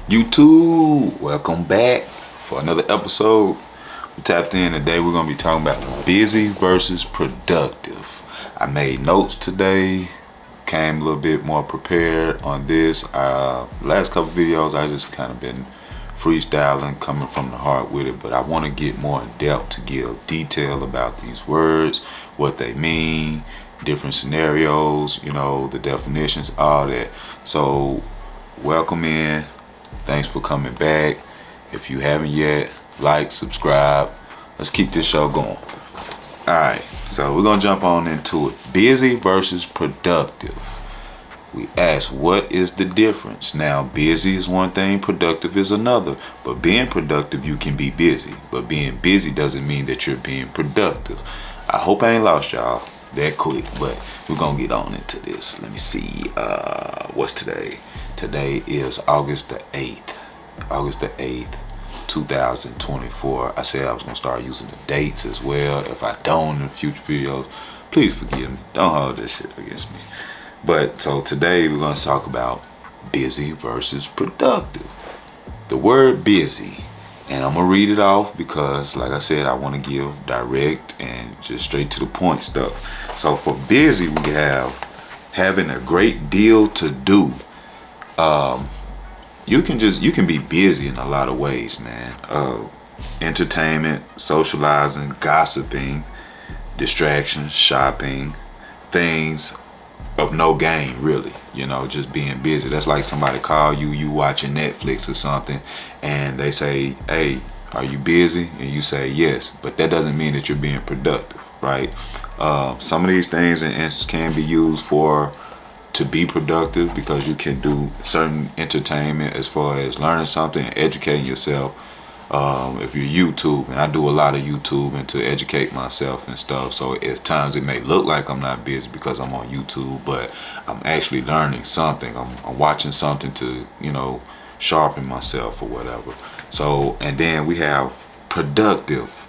YouTube, welcome back for another episode. We tapped in today. We're gonna be talking about busy versus productive. I made notes today, came a little bit more prepared on this. Last couple videos I just kind of been freestyling, coming from the heart with it, but I want to get more in depth to give detail about these words, what they mean, different scenarios, the definitions, all that. So welcome in. Thanks for coming back. If you haven't yet, like, subscribe. Let's keep this show going. Alright, so we're gonna jump on into it. Busy versus productive. We ask, what is the difference? Now, busy is one thing, productive is another. But being productive, you can be busy. But being busy doesn't mean that you're being productive. I hope I ain't lost y'all that quick, but we're gonna get on into this. Let me see, what's today? Today is August the 8th, 2024. I said I was gonna start using the dates as well. If I don't in future videos, please forgive me. Don't hold this shit against me. But so today we're gonna talk about busy versus productive. The word busy, and I'm gonna read it off because, like I said, I want to give direct and just straight to the point stuff. So for busy, we have having a great deal to do. You can be busy in a lot of ways, man. Entertainment, socializing, gossiping, distractions, shopping, things of no gain, really. Just being busy. That's like somebody call you watching Netflix or something, and they say, "Hey, are you busy?" And you say yes, but that doesn't mean that you're being productive, right? Some of these things and answers can be used to be productive, because you can do certain entertainment as far as learning something and educating yourself. If you're YouTube, and I do a lot of YouTube and to educate myself and stuff, so at times it may look like I'm not busy because I'm on YouTube, but I'm actually learning something. I'm watching something to sharpen myself or whatever. So, and then we have productive.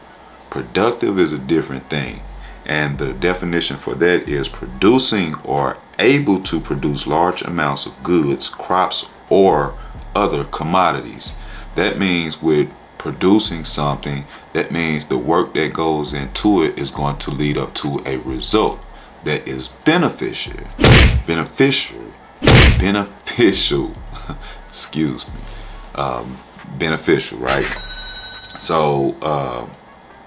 Productive is a different thing. And the definition for that is producing or able to produce large amounts of goods, crops, or other commodities. That means with producing something, that means the work that goes into it is going to lead up to a result that is beneficial. Excuse me. Beneficial, right? So,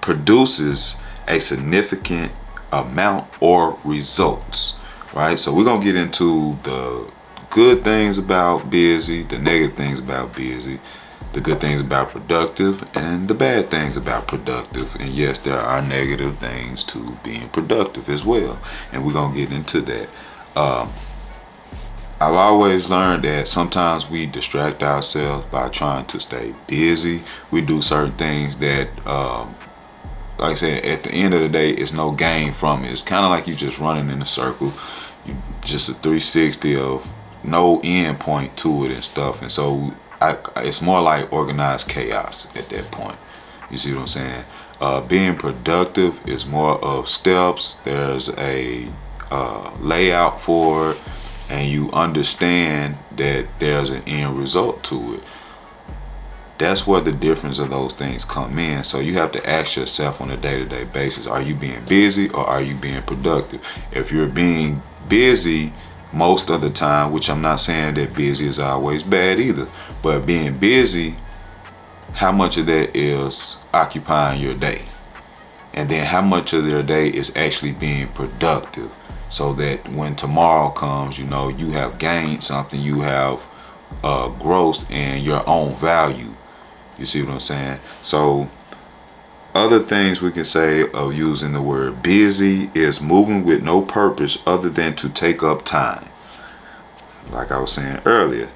produces a significant amount or results, right? So we're gonna get into the good things about busy, the negative things about busy, the good things about productive, and the bad things about productive. And yes, there are negative things to being productive as well, and we're gonna get into that. I've always learned that sometimes we distract ourselves by trying to stay busy. We do certain things that like I said, at the end of the day, it's no gain from it. It's kind of like you just running in a circle. You just a 360 of no end point to it and stuff. And so it's more like organized chaos at that point. You see what I'm saying? Being productive is more of steps. There's a layout for it, and you understand that there's an end result to it. That's where the difference of those things come in. So you have to ask yourself on a day-to-day basis, are you being busy or are you being productive? If you're being busy most of the time, which I'm not saying that busy is always bad either, but being busy, how much of that is occupying your day? And then how much of your day is actually being productive, so that when tomorrow comes, you have gained something, you have growth in your own value. You see what I'm saying? So other things we can say of using the word busy is moving with no purpose other than to take up time. Like I was saying earlier,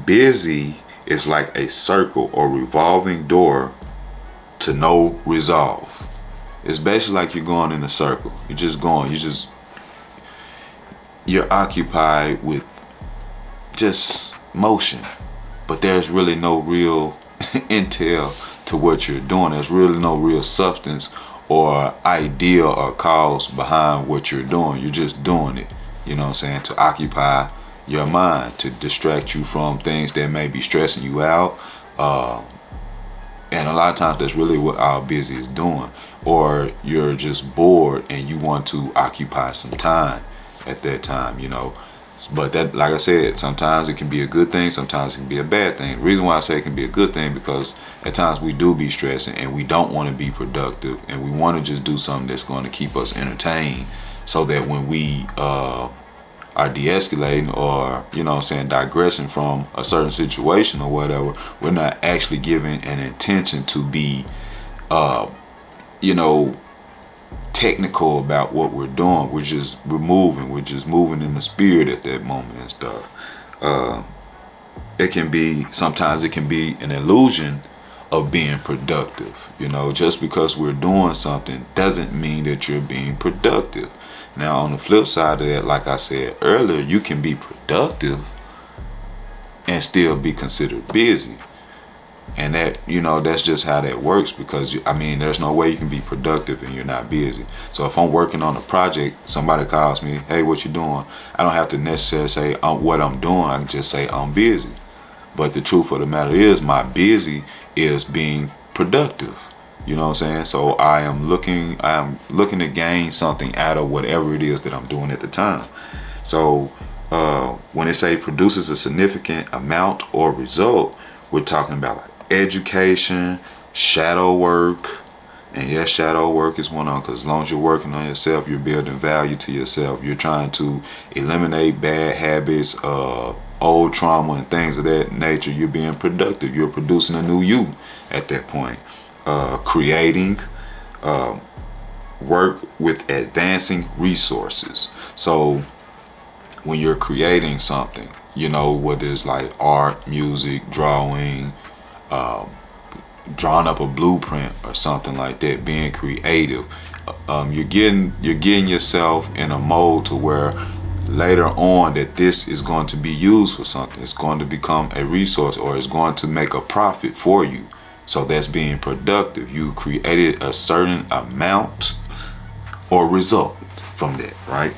busy is like a circle or revolving door to no resolve. It's basically like you're going in a circle. You're just going, you're occupied with just motion, but there's really no real intel to what you're doing. There's really no real substance or idea or cause behind what you're doing. You're just doing it, to occupy your mind, to distract you from things that may be stressing you out. And a lot of times that's really what our busy is doing. Or you're just bored and you want to occupy some time at that time, you know. But that, like I said, sometimes it can be a good thing, sometimes it can be a bad thing. The reason why I say it can be a good thing, because at times we do be stressing and we don't want to be productive, and we want to just do something that's going to keep us entertained, so that when we are de-escalating, or, you know what I'm saying, digressing from a certain situation or whatever, we're not actually giving an intention to be you know, technical about what we're doing. We're just moving in the spirit at that moment and stuff. It can be, sometimes it can be an illusion of being productive. You know, just because we're doing something doesn't mean that you're being productive. Now, on the flip side of that, like I said earlier, you can be productive and still be considered busy. And that, you know, that's just how that works, because I mean, there's no way you can be productive and you're not busy. So if I'm working on a project, somebody calls me, hey, what you doing? I don't have to necessarily say what I'm doing. I can just say I'm busy. But the truth of the matter is, my busy is being productive. You know what I'm saying? So I am looking to gain something out of whatever it is that I'm doing at the time. So when it say produces a significant amount or result, we're talking about like education, shadow work. And yes, shadow work is one on, because as long as you're working on yourself, you're building value to yourself. You're trying to eliminate bad habits, old trauma and things of that nature. You're being productive. You're producing a new you at that point. Creating, work with advancing resources. So when you're creating something, you know, whether it's like art, music, drawing, drawing up a blueprint or something like that, being creative, you're getting yourself in a mode to where later on that this is going to be used for something. It's going to become a resource, or it's going to make a profit for you. So that's being productive. You created a certain amount or result from that, right?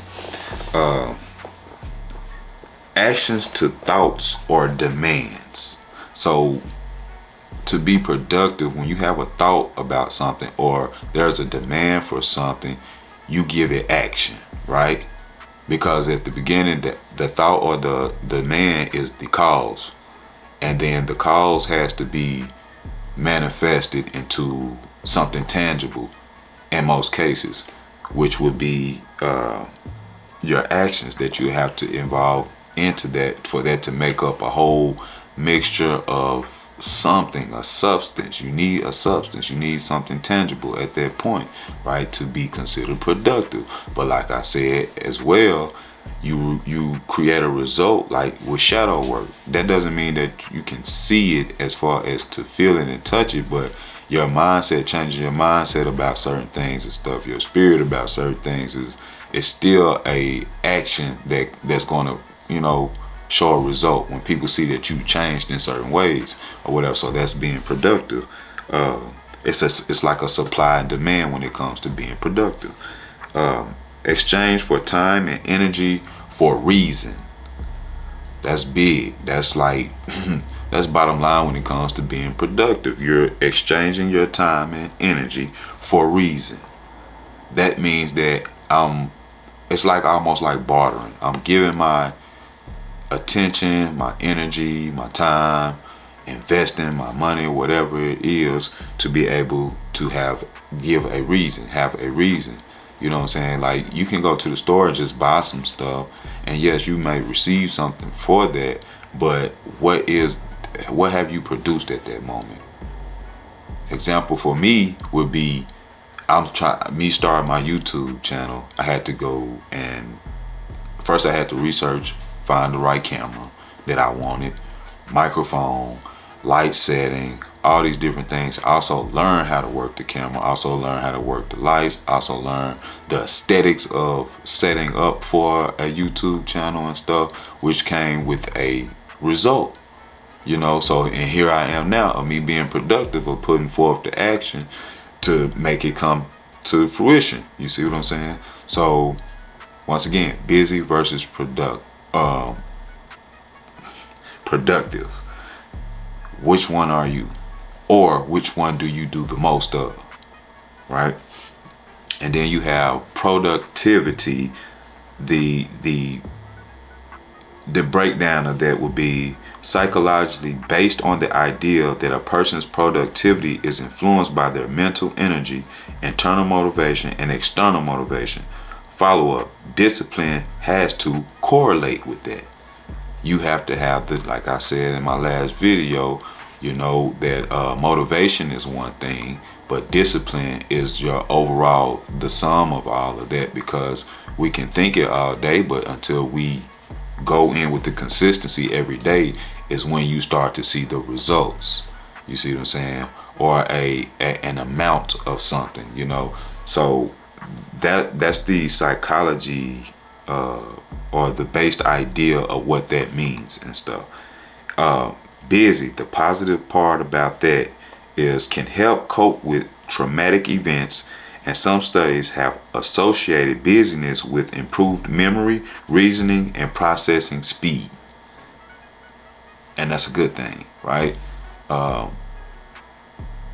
Actions to thoughts or demands. So to be productive, when you have a thought about something or there's a demand for something, you give it action, right? Because at the beginning, the thought or the demand is the cause, and then the cause has to be manifested into something tangible in most cases, which would be your actions that you have to involve into that, for that to make up a whole mixture of something, a substance. You need a substance, you need something tangible at that point, right, to be considered productive. But like I said as well, you create a result, like with shadow work. That doesn't mean that you can see it as far as to feel it and touch it, but your mindset, changing your mindset about certain things and stuff, your spirit about certain things is still a action that's going to, you know, show a result when people see that you changed in certain ways or whatever. So that's being productive. It's like a supply and demand when it comes to being productive. Exchange for time and energy for reason. That's big. That's like that's bottom line when it comes to being productive. You're exchanging your time and energy for reason. That means that it's like almost like bartering. I'm giving my attention, my energy, my time, investing my money, whatever it is, to be able to have a reason. You know what I'm saying? Like, you can go to the store and just buy some stuff, and yes, you may receive something for that, but what have you produced at that moment? Example for me would be, me starting my YouTube channel. I had to go and first I had to research, find the right camera that I wanted, microphone, light setting, all these different things. I also learn how to work the camera, also learn how to work the lights, also learn the aesthetics of setting up for a YouTube channel and stuff, which came with a result. You know, so, and here I am now of me being productive, of putting forth the action to make it come to fruition. You see what I'm saying? So once again, busy versus productive. Which one are you? Or which one do you do the most of? Right? And then you have productivity. The breakdown of that would be psychologically based on the idea that a person's productivity is influenced by their mental energy, internal motivation, and external motivation. Follow up, discipline has to correlate with that. You have to have like I said in my last video, that motivation is one thing, but discipline is your overall, the sum of all of that, because we can think it all day, but until we go in with the consistency every day is when you start to see the results. You see what I'm saying? Or an amount of something, So that's the psychology or the based idea of what that means and stuff. Busy, the positive part about that is can help cope with traumatic events, and some studies have associated busyness with improved memory, reasoning, and processing speed. And that's a good thing, right?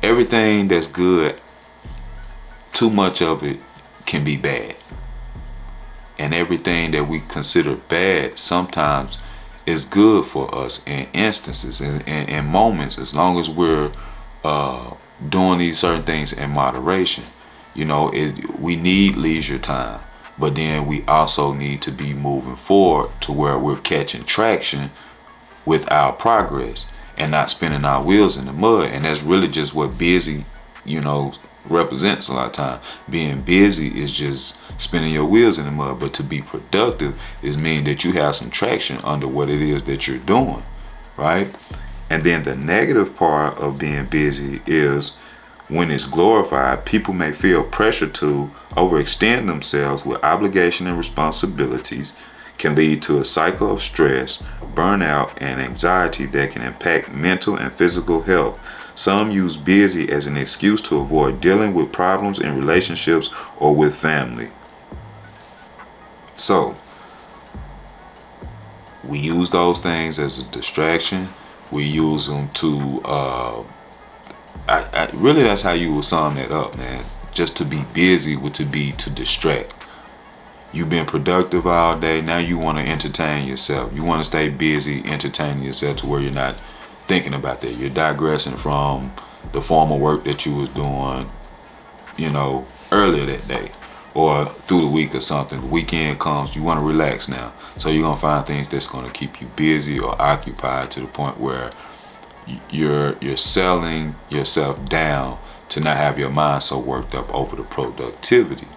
Everything that's good, too much of it can be bad. And everything that we consider bad sometimes is good for us in instances and in moments, as long as we're doing these certain things in moderation. We need leisure time, but then we also need to be moving forward to where we're catching traction with our progress and not spinning our wheels in the mud. And that's really just what busy, represents a lot of time. Being busy is just spinning your wheels in the mud, but to be productive is mean that you have some traction under what it is that you're doing, right? And then the negative part of being busy is when it's glorified, people may feel pressure to overextend themselves with obligation and responsibilities, can lead to a cycle of stress, burnout, and anxiety that can impact mental and physical health. Some use busy as an excuse to avoid dealing with problems in relationships or with family. So, we use those things as a distraction. We use them to, really that's how you would sum that up, man. Just to be busy would to be to distract. You've been productive all day. Now you want to entertain yourself. You want to stay busy entertaining yourself to where you're not thinking about that. You're digressing from the formal work that you was doing, earlier that day or through the week or something. The weekend comes, you want to relax now. So you're going to find things that's going to keep you busy or occupied to the point where you're selling yourself down to not have your mind so worked up over the productivity.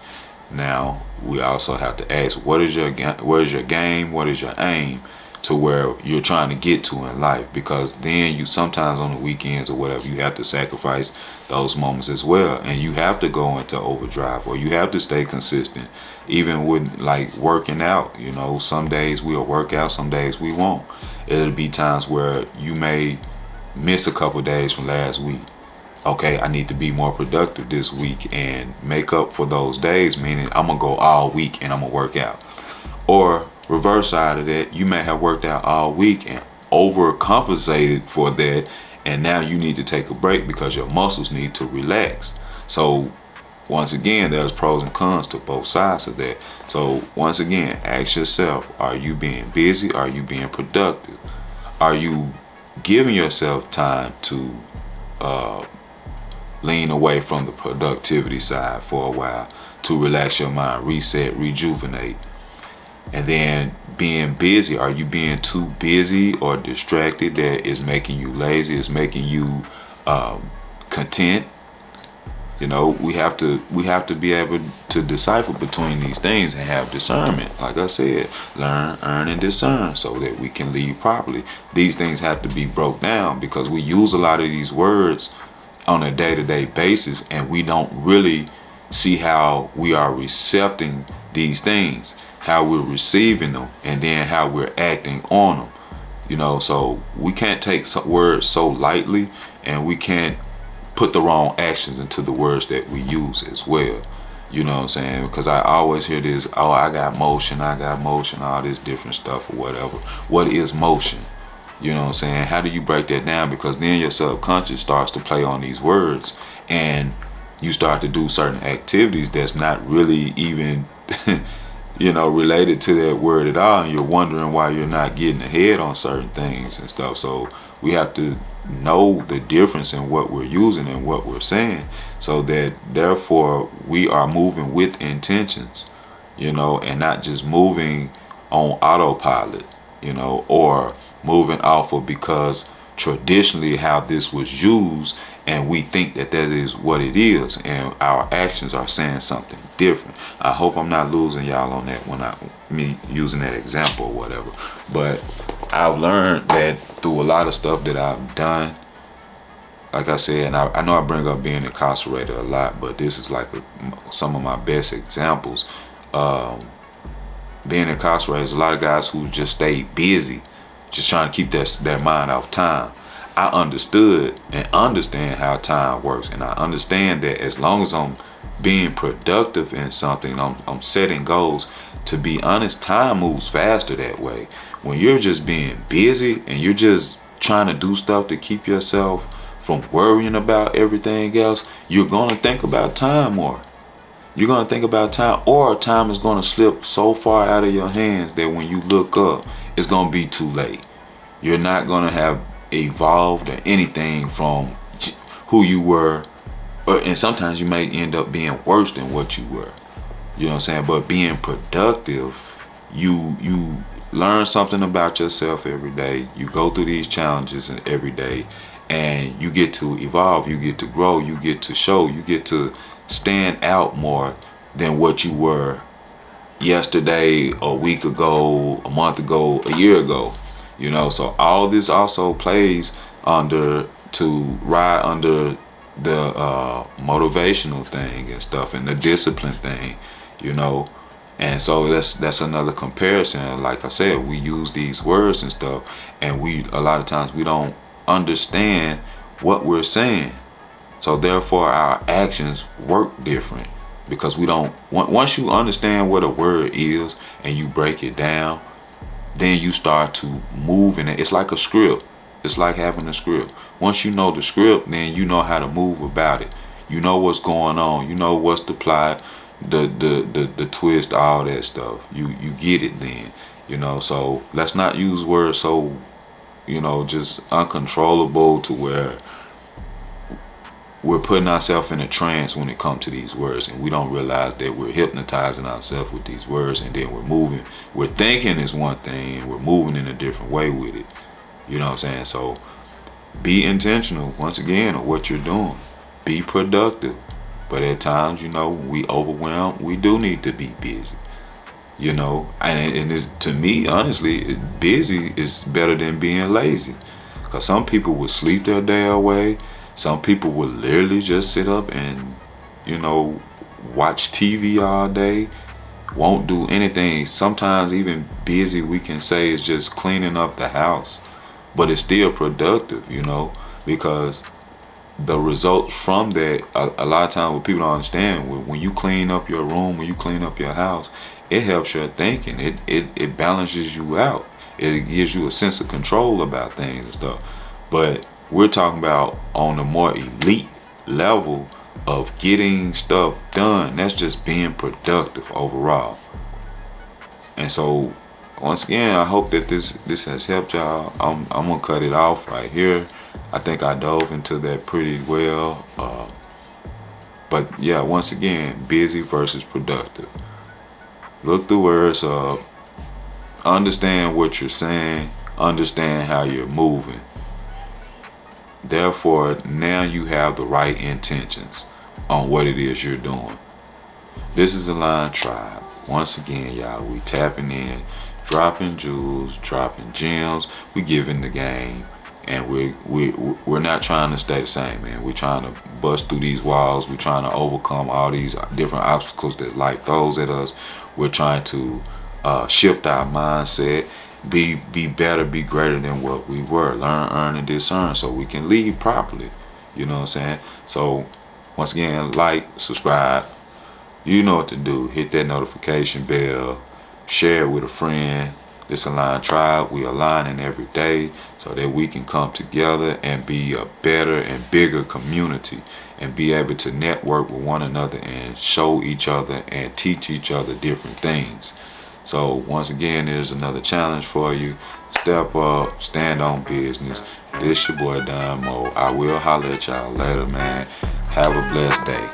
Now, we also have to ask, what is your game? What is your aim to where you're trying to get to in life? Because then you sometimes on the weekends or whatever, you have to sacrifice those moments as well. And you have to go into overdrive, or you have to stay consistent. Even with like working out, some days we'll work out, some days we won't. It'll be times where you may miss a couple days from last week. Okay, I need to be more productive this week and make up for those days, meaning I'm going to go all week and I'm going to work out. Or reverse side of that, you may have worked out all week and overcompensated for that, and now you need to take a break because your muscles need to relax. So once again, there's pros and cons to both sides of that. So once again, ask yourself, are you being busy? Are you being productive? Are you giving yourself time to lean away from the productivity side for a while to relax your mind, reset, rejuvenate? And then being busy, are you being too busy or distracted that is making you lazy, is making you content? We have to be able to decipher between these things and have discernment. Like I said, learn, earn, and discern so that we can lead properly. These things have to be broke down because we use a lot of these words on a day-to-day basis, and we don't really see how we are recepting these things, how we're receiving them, and then how we're acting on them. So we can't take some words so lightly, and we can't put the wrong actions into the words that we use as well. You know what I'm saying? Because I always hear this, I got motion, all this different stuff or whatever. What is motion? You know what I'm saying? How do you break that down? Because then your subconscious starts to play on these words, and you start to do certain activities that's not really even related to that word at all, and you're wondering why you're not getting ahead on certain things and stuff. So we have to know the difference in what we're using and what we're saying, so that therefore we are moving with intentions, and not just moving on autopilot, or moving off of because traditionally how this was used, and we think that that is what it is, and our actions are saying something different. I hope I'm not losing y'all on that when me using that example or whatever. But I've learned that through a lot of stuff that I've done. Like I said, and I know I bring up being incarcerated a lot, but this is like some of my best examples. Being incarcerated, there's a lot of guys who just stay busy, just trying to keep their mind off time. I understood and understand how time works, and I understand that as long as I'm being productive in something, I'm setting goals. To be honest, time moves faster that way. When you're just being busy and you're just trying to do stuff to keep yourself from worrying about everything else, you're going to think about time more. You're going to think about time, or time is going to slip so far out of your hands that when you look up, it's going to be too late. You're not going to have evolved or anything from who you were, and sometimes you may end up being worse than what you were. You know what I'm saying? But being productive, you learn something about yourself every day. You go through these challenges every day, and you get to evolve, you get to grow, you get to show, you get to stand out more than what you were yesterday, a week ago, a month ago, a year ago. So all this also plays to ride under the motivational thing and stuff, and the discipline thing, and so that's another comparison. Like I said, we use these words and stuff, and a lot of times we don't understand what we're saying. So therefore our actions work different, because we don't, once you understand what a word is and you break it down, then you start to move in it. It's like a script. It's like having a script. Once you know the script, then you know how to move about it. You know what's going on. You know what's the plot, the twist, all that stuff. You get it then. So let's not use words so just uncontrollable to where we're putting ourselves in a trance when it comes to these words, and we don't realize that we're hypnotizing ourselves with these words, and then we're thinking is one thing and we're moving in a different way with it. You know what I'm saying? So be intentional, once again, of what you're doing. Be productive. But at times, when we overwhelmed, we do need to be busy. And it's, to me, honestly, busy is better than being lazy. Because some people would sleep their day away. Some people would literally just sit up and, watch TV all day, won't do anything. Sometimes even busy, we can say, is just cleaning up the house, but it's still productive, because the results from that, a lot of times what people don't understand, when you clean up your room, when you clean up your house, it helps your thinking. It balances you out. It gives you a sense of control about things and stuff. But we're talking about on a more elite level of getting stuff done. That's just being productive overall. And so once again, I hope that this has helped y'all. I'm gonna cut it off right here. I think I dove into that pretty well. But yeah, once again, busy versus productive. Look the words up. Understand what you're saying. Understand how you're moving. Therefore, now you have the right intentions on what it is you're doing. This is Align Tribe. Once again, y'all, we tapping in, dropping jewels, dropping gems. We giving the game, and we're not trying to stay the same, man. We're trying to bust through these walls. We're trying to overcome all these different obstacles that life throws at us. We're trying to shift our mindset. Be better, be greater than what we were. Learn, earn, and discern, so we can lead properly. You know what I'm saying? So once again, like, subscribe. You know what to do. Hit that notification bell. Share it with a friend. This Align Tribe, we aligning every day so that we can come together and be a better and bigger community and be able to network with one another and show each other and teach each other different things. So once again, there's another challenge for you. Step up, stand on business. This your boy Don Mo. I will holler at y'all later, man. Have a blessed day.